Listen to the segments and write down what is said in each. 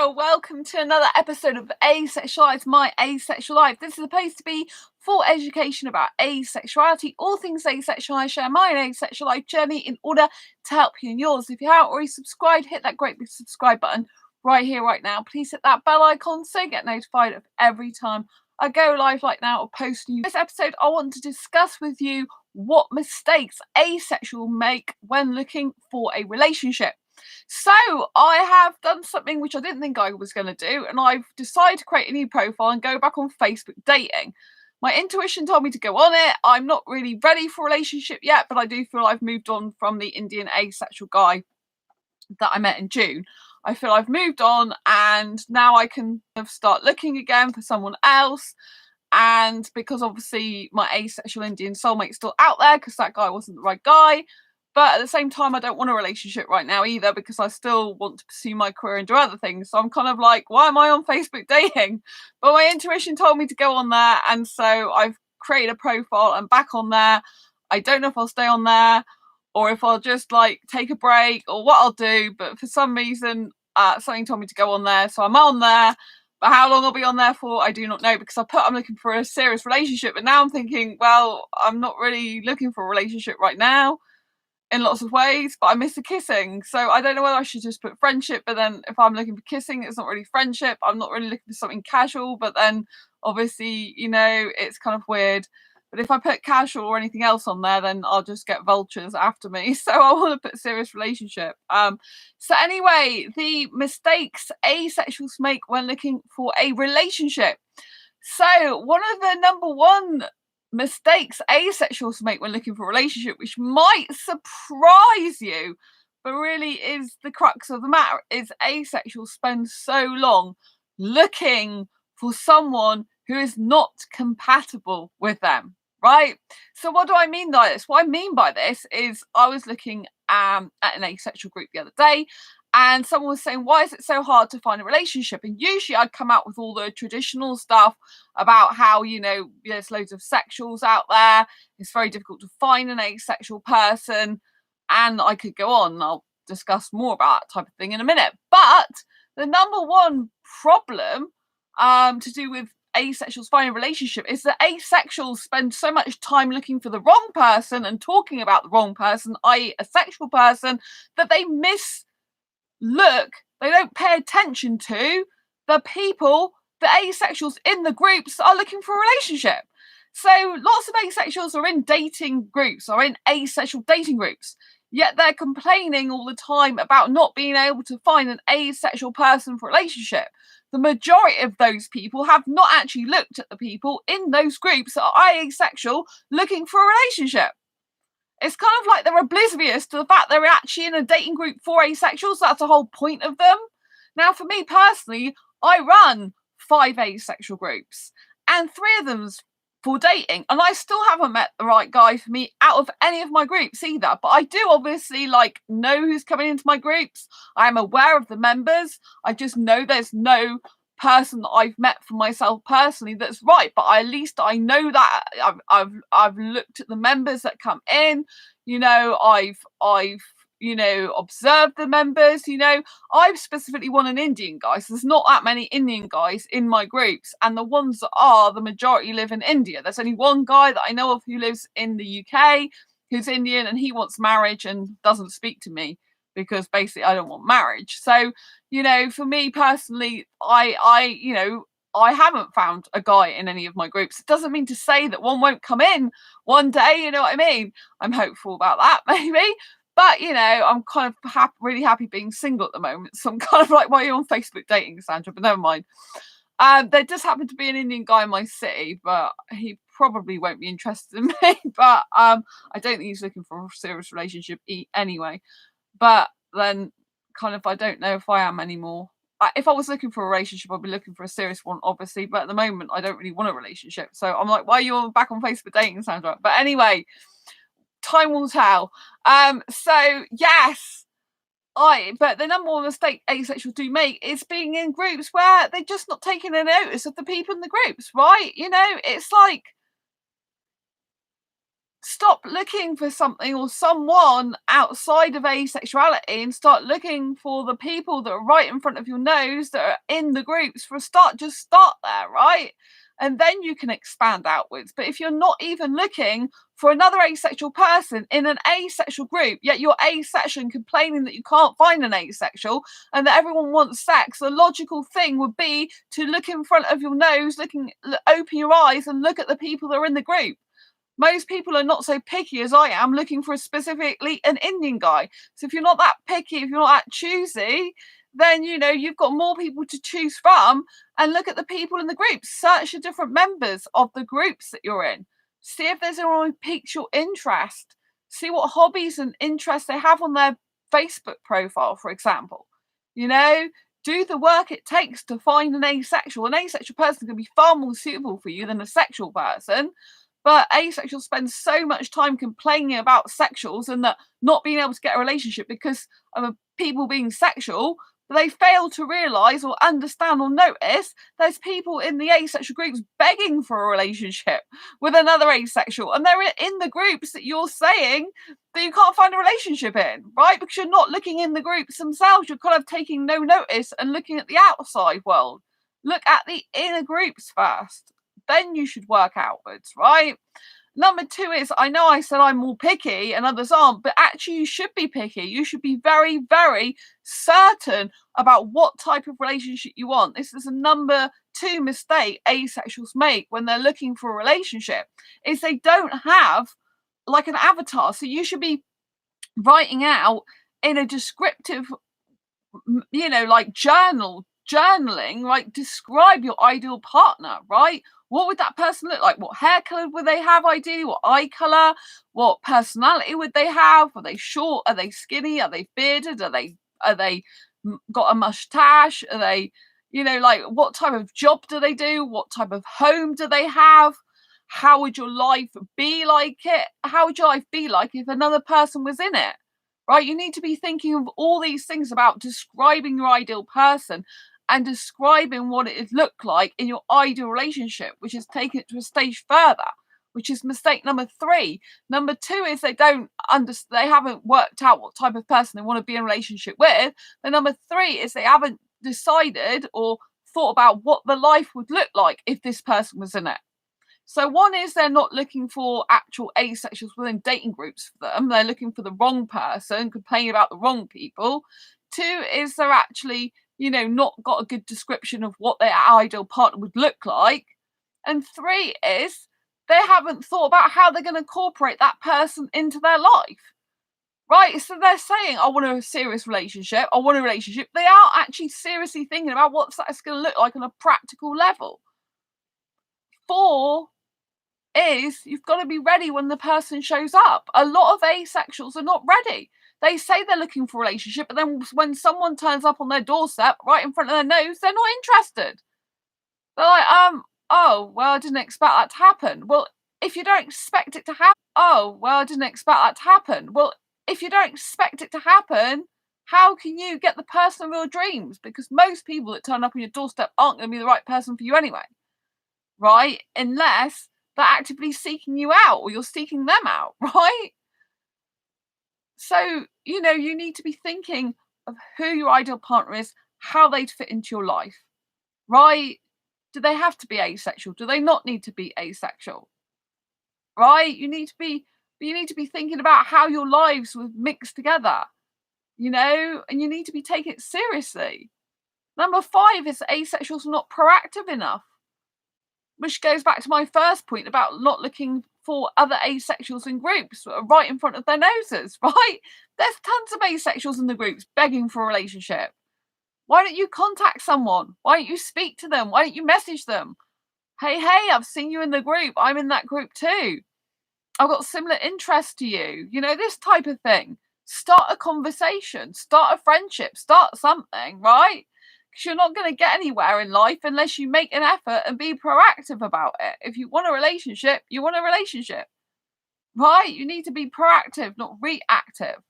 Hello, welcome to another episode of Asexualize, my asexual life. This is supposed to be for education about asexuality, all things asexual. I share my asexual life journey in order to help you in yours. If you haven't already subscribed, hit that great big subscribe button right here, right now. Please hit that bell icon so you get notified of every time I go live like now or post new. This episode, I want to discuss with you what mistakes asexual make when looking for a relationship. So I have done something which I didn't think I was going to do, and I've decided to create a new profile and go back on Facebook dating. My intuition told me to go on it. I'm not really ready for a relationship yet, but I do feel I've moved on from the Indian asexual guy that I met in June. I feel I've moved on, and now I can start looking again for someone else. And because obviously my asexual Indian soulmate's still out there because that guy wasn't the right guy. But at the same time, I don't want a relationship right now either because I still want to pursue my career and do other things. So I'm kind of like, why am I on Facebook dating? But my intuition told me to go on there. And so I've created a profile and back on there. I don't know if I'll stay on there or if I'll just like take a break or what I'll do. But for some reason, something told me to go on there. So I'm on there. But how long I'll be on there for, I do not know, because I'm looking for a serious relationship. But now I'm thinking, well, I'm not really looking for a relationship right now in lots of ways, but I miss the kissing. So I don't know whether I should just put friendship, but then if I'm looking for kissing, it's not really friendship. I'm not really looking for something casual, but then obviously, you know, it's kind of weird. But if I put casual or anything else on there, then I'll just get vultures after me. So I want to put serious relationship. So anyway, the mistakes asexuals make when looking for a relationship. So one of the number one mistakes asexuals make when looking for a relationship, which might surprise you, but really is the crux of the matter, is asexuals spend so long looking for someone who is not compatible with them, right? So what do I mean by this? What I mean by this is I was looking at an asexual group the other day, and someone was saying, why is it so hard to find a relationship? And usually I'd come out with all the traditional stuff about how, you know, there's loads of sexuals out there. It's very difficult to find an asexual person. And I could go on and I'll discuss more about that type of thing in a minute. But the number one problem to do with asexuals finding a relationship is that asexuals spend so much time looking for the wrong person and talking about the wrong person, i.e. a sexual person, that they they don't pay attention to the people, the asexuals in the groups that are looking for a relationship. So lots of asexuals are in dating groups, are in asexual dating groups, yet they're complaining all the time about not being able to find an asexual person for a relationship. The majority of those people have not actually looked at the people in those groups that are asexual looking for a relationship. It's kind of like they're oblivious to the fact they're actually in a dating group for asexuals. That's the whole point of them. Now, for me personally, I run 5 asexual groups, and 3 of them's for dating, and I still haven't met the right guy for me out of any of my groups either. But I do obviously know who's coming into my groups. I am aware of the members. I just know there's no person that I've met for myself personally that's right, but at least I know that I've looked at the members that come in. You know, I've you know, observed the members. You know, I specifically want an Indian guy, so there's not that many Indian guys in my groups, and the ones that are, the majority live in India. There's only one guy that I know of who lives in the UK who's Indian, and he wants marriage and doesn't speak to me because basically I don't want marriage. So, you know, for me personally, you know, I haven't found a guy in any of my groups. It doesn't mean to say that one won't come in one day, you know what I mean? I'm hopeful about that, maybe. But, you know, I'm kind of really happy being single at the moment. So I'm kind of like, why are you on Facebook dating, Sandra? But never mind. There does happen to be an Indian guy in my city, but he probably won't be interested in me. But I don't think he's looking for a serious relationship anyway. But then kind of, I don't know if I am anymore. If I was looking for a relationship, I'd be looking for a serious one, obviously. But at the moment, I don't really want a relationship. So I'm like, why are you back on Facebook dating, Sandra? But anyway, time will tell. So yes, but the number one mistake asexuals do make is being in groups where they're just not taking a notice of the people in the groups, right? You know, it's like, stop looking for something or someone outside of asexuality and start looking for the people that are right in front of your nose that are in the groups. For a start, just start there, right? And then you can expand outwards. But if you're not even looking for another asexual person in an asexual group, yet you're asexual and complaining that you can't find an asexual and that everyone wants sex, the logical thing would be to look in front of your nose, open your eyes and look at the people that are in the group. Most people are not so picky as I am, looking for specifically an Indian guy. So if you're not that picky, if you're not that choosy, then you've got more people to choose from. And look at the people in the group. Search the different members of the groups that you're in. See if there's anyone who piques your interest. See what hobbies and interests they have on their Facebook profile, for example. Do the work it takes to find an asexual. An asexual person can be far more suitable for you than a sexual person. But asexuals spend so much time complaining about sexuals and that not being able to get a relationship because of people being sexual. They fail to realise or understand or notice there's people in the asexual groups begging for a relationship with another asexual. And they're in the groups that you're saying that you can't find a relationship in, right? Because you're not looking in the groups themselves. You're kind of taking no notice and looking at the outside world. Look at the inner groups first. Then you should work outwards, right? Number 2 is, I know I said I'm more picky and others aren't, but actually you should be picky. You should be very, very certain about what type of relationship you want. This is a number 2 mistake asexuals make when they're looking for a relationship, is they don't have like an avatar. So you should be writing out in a descriptive, like journaling, like describe your ideal partner, right? What would that person look like? What hair color would they have ideally? What eye color? What personality would they have? Are they short? Are they skinny? Are they bearded? Are they got a mustache? Are they, like what type of job do they do? What type of home do they have? How would your life be like it? How would your life be like if another person was in it? Right? You need to be thinking of all these things about describing your ideal person and describing what it would look like in your ideal relationship, which is taking it to a stage further, which is mistake number 3. Number 2 is they haven't worked out what type of person they want to be in a relationship with. And number 3 is they haven't decided or thought about what the life would look like if this person was in it. So 1 is they're not looking for actual asexuals within dating groups for them. They're looking for the wrong person, complaining about the wrong people. 2 is they're actually, not got a good description of what their ideal partner would look like. And 3 is they haven't thought about how they're going to incorporate that person into their life. Right? So they're saying, I want a serious relationship. I want a relationship. They are actually seriously thinking about what that's going to look like on a practical level. 4 is you've got to be ready when the person shows up. A lot of asexuals are not ready. They say they're looking for a relationship, but then when someone turns up on their doorstep right in front of their nose, they're not interested. They're like, oh, well, I didn't expect that to happen. Well, if you don't expect it to happen, if you don't expect it to happen, how can you get the person of your dreams? Because most people that turn up on your doorstep aren't going to be the right person for you anyway, right? Unless they're actively seeking you out or you're seeking them out, right? So, you need to be thinking of who your ideal partner is, how they'd fit into your life, right? Do they have to be asexual? Do they not need to be asexual? Right? You need to be thinking about how your lives would mix together, and you need to be taking it seriously. Number 5 is asexuals are not proactive enough, which goes back to my first point about not looking for other asexuals in groups right in front of their noses, right? There's tons of asexuals in the groups begging for a relationship. Why don't you contact someone? Why don't you speak to them? Why don't you message them? Hey, I've seen you in the group. I'm in that group too. I've got similar interests to you. This type of thing. Start a conversation, start a friendship, start something, right? Because you're not going to get anywhere in life unless you make an effort and be proactive about it. If you want a relationship, you want a relationship, right? You need to be proactive, not reactive.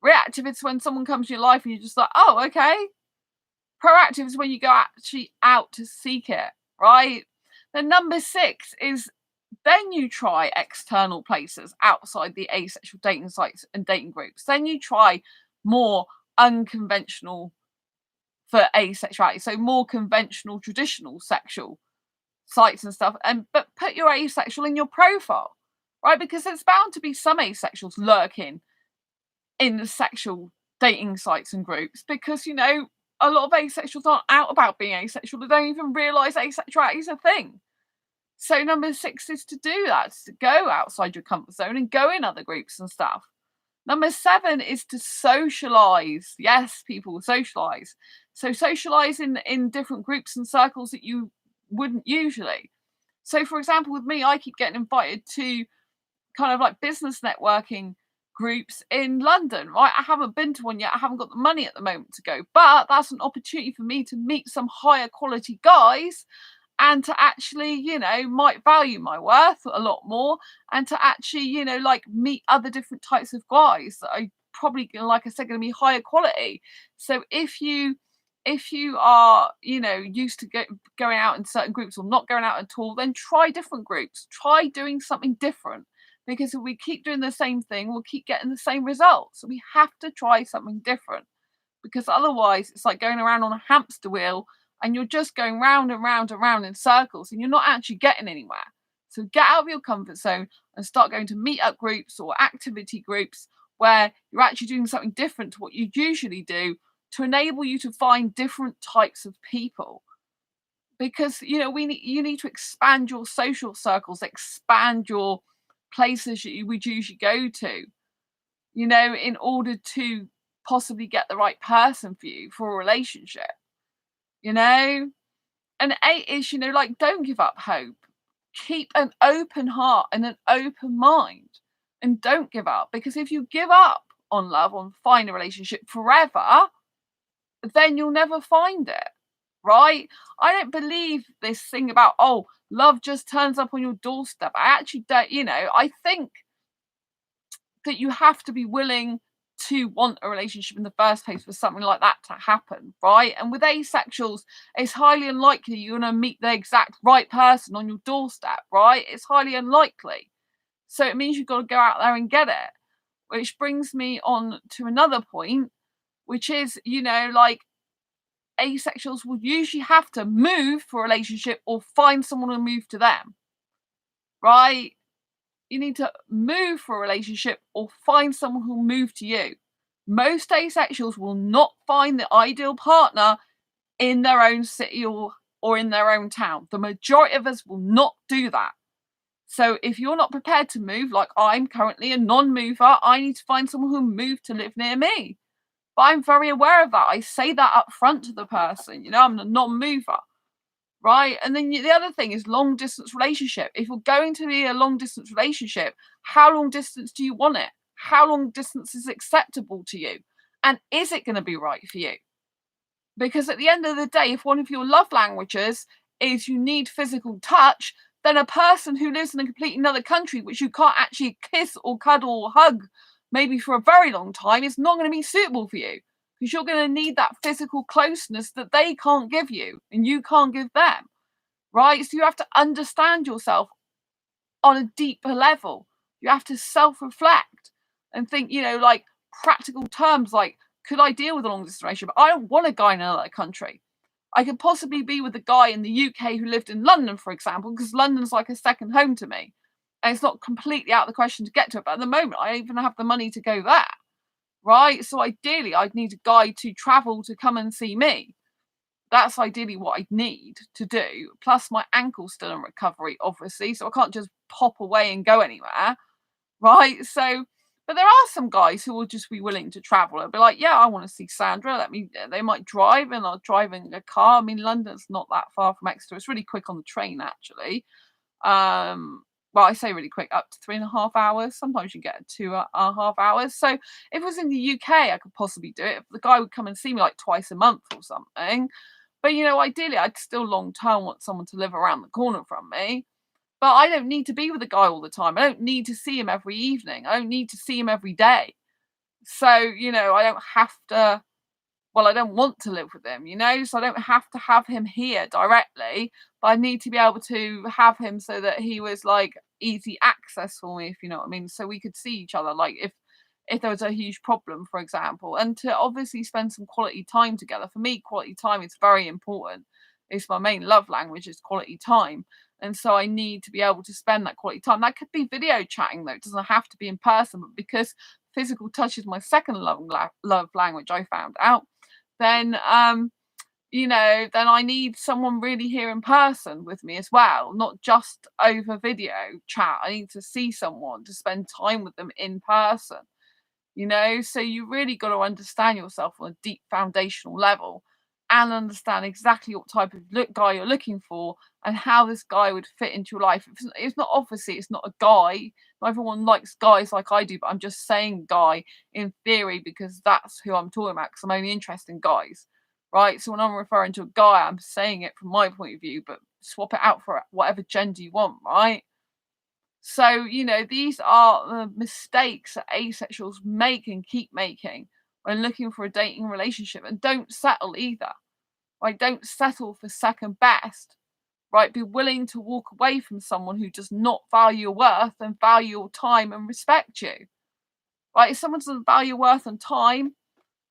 Reactive is when someone comes to your life and you're just like, oh, okay. Proactive is when you go actually out to seek it, right? Then number 6 is Then you try external places outside the asexual dating sites and dating groups. Then you try more unconventional for asexuality, so more conventional, traditional sexual sites and stuff, but put your asexual in your profile, right? Because there's bound to be some asexuals lurking in the sexual dating sites and groups, because a lot of asexuals aren't out about being asexual. They don't even realise asexuality is a thing. So number 6 is to do that, to go outside your comfort zone and go in other groups and stuff. Number 7 is to socialize. Yes, people, socialize. So socialize in different groups and circles that you wouldn't usually. So for example, with me, I keep getting invited to kind of like business networking groups in London, right? I haven't been to one yet. I haven't got the money at the moment to go, but that's an opportunity for me to meet some higher quality guys and to actually, might value my worth a lot more, and to actually, like meet other different types of guys that are probably, like I said, going to be higher quality. So if you are, used to going out in certain groups or not going out at all, then try different groups. Try doing something different, because if we keep doing the same thing, we'll keep getting the same results. So we have to try something different, because otherwise it's like going around on a hamster wheel and you're just going round and round and round in circles and you're not actually getting anywhere. So get out of your comfort zone and start going to meet-up groups or activity groups where you're actually doing something different to what you usually do, to enable you to find different types of people. Because you need to expand your social circles, expand your places that you would usually go to, in order to possibly get the right person for you for a relationship. And 8 is, like, don't give up hope. Keep an open heart and an open mind, and don't give up, because if you give up on love, on find a relationship forever, then you'll never find it, right? I don't believe this thing about, oh, love just turns up on your doorstep. I actually don't. I think that you have to be willing to want a relationship in the first place for something like that to happen, right? And with asexuals, it's highly unlikely you're going to meet the exact right person on your doorstep, right? It's highly unlikely. So it means you've got to go out there and get it. Which brings me on to another point, which is, like, asexuals will usually have to move for a relationship or find someone to move to them, right? You need to move for a relationship or find someone who'll move to you. Most asexuals will not find the ideal partner in their own city or in their own town. The majority of us will not do that. So if you're not prepared to move, like I'm currently a non-mover, I need to find someone who'll move to live near me. But I'm very aware of that. I say that up front to the person, I'm a non-mover. Right? And then the other thing is long distance relationship. If you're going to be a long distance relationship, how long distance do you want it? How long distance is acceptable to you? And is it going to be right for you? Because at the end of the day, if one of your love languages is you need physical touch, then a person who lives in a completely another country, which you can't actually kiss or cuddle or hug, maybe for a very long time, is not going to be suitable for you. Because you're going to need that physical closeness that they can't give you and you can't give them, right? So you have to understand yourself on a deeper level. You have to self-reflect and think, like practical terms, like, could I deal with a long distance relationship? I don't want a guy in another country. I could possibly be with a guy in the UK who lived in London, for example, because London's like a second home to me. And it's not completely out of the question to get to it. But at the moment, I don't even have the money to go there. Right? So ideally, I'd need a guy to travel to come and see me. That's ideally what I'd need to do. Plus, my ankle's still in recovery, obviously, so I can't just pop away and go anywhere. Right? So, but there are some guys who will just be willing to travel and be like, yeah, I want to see Sandra. They might drive, and I'll drive in a car. I mean, London's not that far from Exeter. It's really quick on the train, actually. Well, I say really quick, up to 3.5 hours. Sometimes you get 2.5 hours. So if it was in the UK, I could possibly do it. If the guy would come and see me like twice a month or something. But, ideally, I'd still long term want someone to live around the corner from me. But I don't need to be with a guy all the time. I don't need to see him every evening. I don't need to see him every day. So, I don't have to, well, I don't want to live with him, so I don't have to have him here directly, but I need to be able to have him so that he was like easy access for me, if you know what I mean. So we could see each other, like if there was a huge problem, for example, and to obviously spend some quality time together. For me, quality time is very important. It's my main love language is quality time. And so I need to be able to spend that quality time. That could be video chatting though. It doesn't have to be in person, but because physical touch is my second love language, I found out, then then I need someone really here in person with me as well, not just over video chat. I need to see someone to spend time with them in person. So you really got to understand yourself on a deep foundational level and understand exactly what type of guy you're looking for and how this guy would fit into your life. It's not obviously it's not a guy. Not everyone likes guys like I do, but I'm just saying guy in theory because that's who I'm talking about because I'm only interested in guys, right? So when I'm referring to a guy, I'm saying it from my point of view, but swap it out for whatever gender you want, right? So, these are the mistakes that asexuals make and keep making when looking for a dating relationship. And don't settle either, right? Don't settle for second best, right? Be willing to walk away from someone who does not value your worth and value your time and respect you, right? If someone doesn't value your worth and time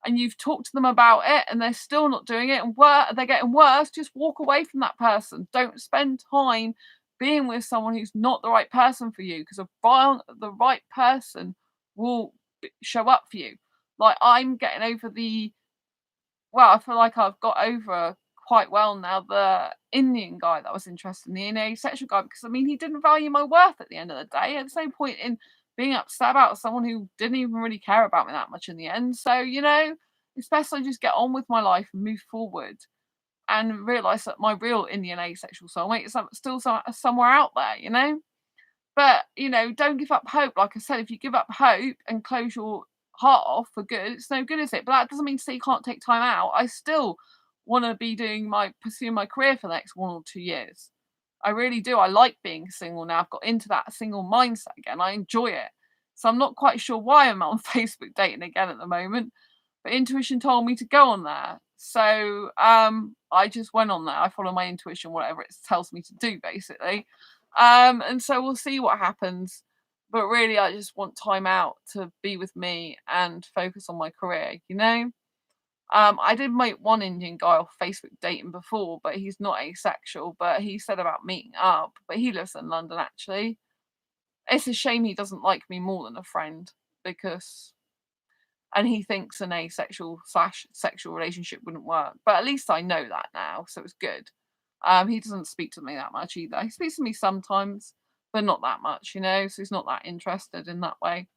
and you've talked to them about it and they're still not doing it and they're getting worse, just walk away from that person. Don't spend time being with someone who's not the right person for you because the right person will show up for you. Like I'm getting over I feel like I've got over quite well now the Indian guy that I was interested in, the asexual guy, because I mean he didn't value my worth at the end of the day. There's no point in being upset about someone who didn't even really care about me that much in the end. So, it's best I just get on with my life and move forward and realise that my real Indian asexual soulmate is still somewhere out there. But, don't give up hope. Like I said, if you give up hope and close your heart off for good, it's no good, is it? But that doesn't mean to say you can't take time out. I still want to be pursuing my career for the next 1 or 2 years. I really do. I like being single now. I've got into that single mindset again. I enjoy it. So I'm not quite sure why I'm on Facebook dating again at the moment. But intuition told me to go on there. So I just went on there. I follow my intuition, whatever it tells me to do, basically. And so we'll see what happens. But really, I just want time out to be with me and focus on my career. I did meet one Indian guy off Facebook dating before, but he's not asexual. But he said about meeting up. But he lives in London, actually. It's a shame he doesn't like me more than a friend and he thinks an asexual/sexual relationship wouldn't work. But at least I know that now, so it's good. He doesn't speak to me that much either. He speaks to me sometimes, but not that much. So he's not that interested in that way.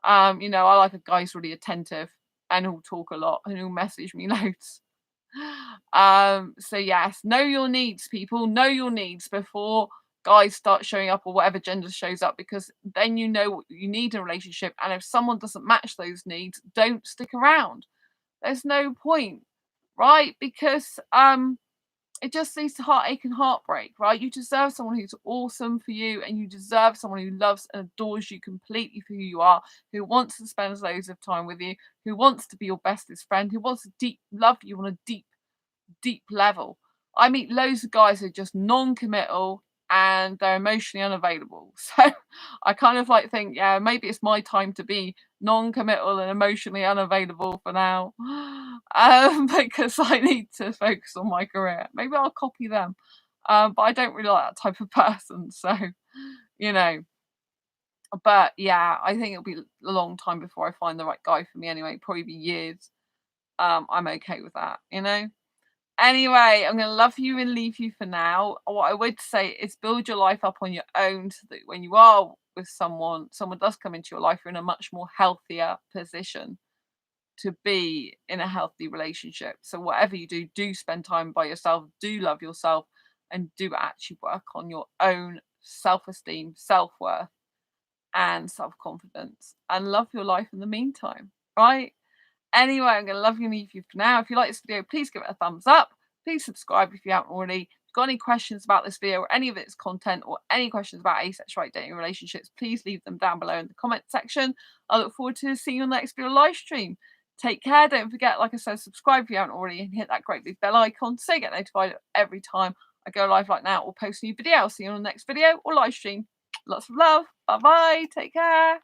I like a guy who's really attentive and who'll talk a lot and who'll message me loads. So yes, know your needs, people. Know your needs before guys start showing up or whatever gender shows up, because then you know what you need in a relationship. And if someone doesn't match those needs, don't stick around. There's no point, right? Because it just leads to heartache and heartbreak, right? You deserve someone who's awesome for you, and you deserve someone who loves and adores you completely for who you are, who wants to spend loads of time with you, who wants to be your bestest friend, who wants to love you on a deep level. I meet loads of guys who are just non-committal and they're emotionally unavailable. So I kind of think, yeah, maybe it's my time to be non-committal and emotionally unavailable for now, because I need to focus on my career. Maybe I'll copy them, but I don't really like that type of person. So, you know, but yeah, I think it'll be a long time before I find the right guy for me anyway. Probably be years. I'm okay with that. Anyway, I'm going to love you and leave you for now. What I would say is build your life up on your own so that when you are with someone does come into your life, you're in a much more healthier position to be in a healthy relationship. So whatever you do, do spend time by yourself, do love yourself, and do actually work on your own self-esteem, self-worth, and self-confidence, and love your life in the meantime, right? Anyway, I'm going to love you and leave you for now. If you like this video, please give it a thumbs up. Please subscribe if you haven't already. If you've got any questions about this video or any of its content, or any questions about asexual dating relationships, please leave them down below in the comment section. I look forward to seeing you on the next video live stream. Take care. Don't forget, like I said, subscribe if you haven't already, and hit that great big bell icon so you get notified every time I go live like now or post a new video. I'll see you on the next video or live stream. Lots of love. Bye bye. Take care.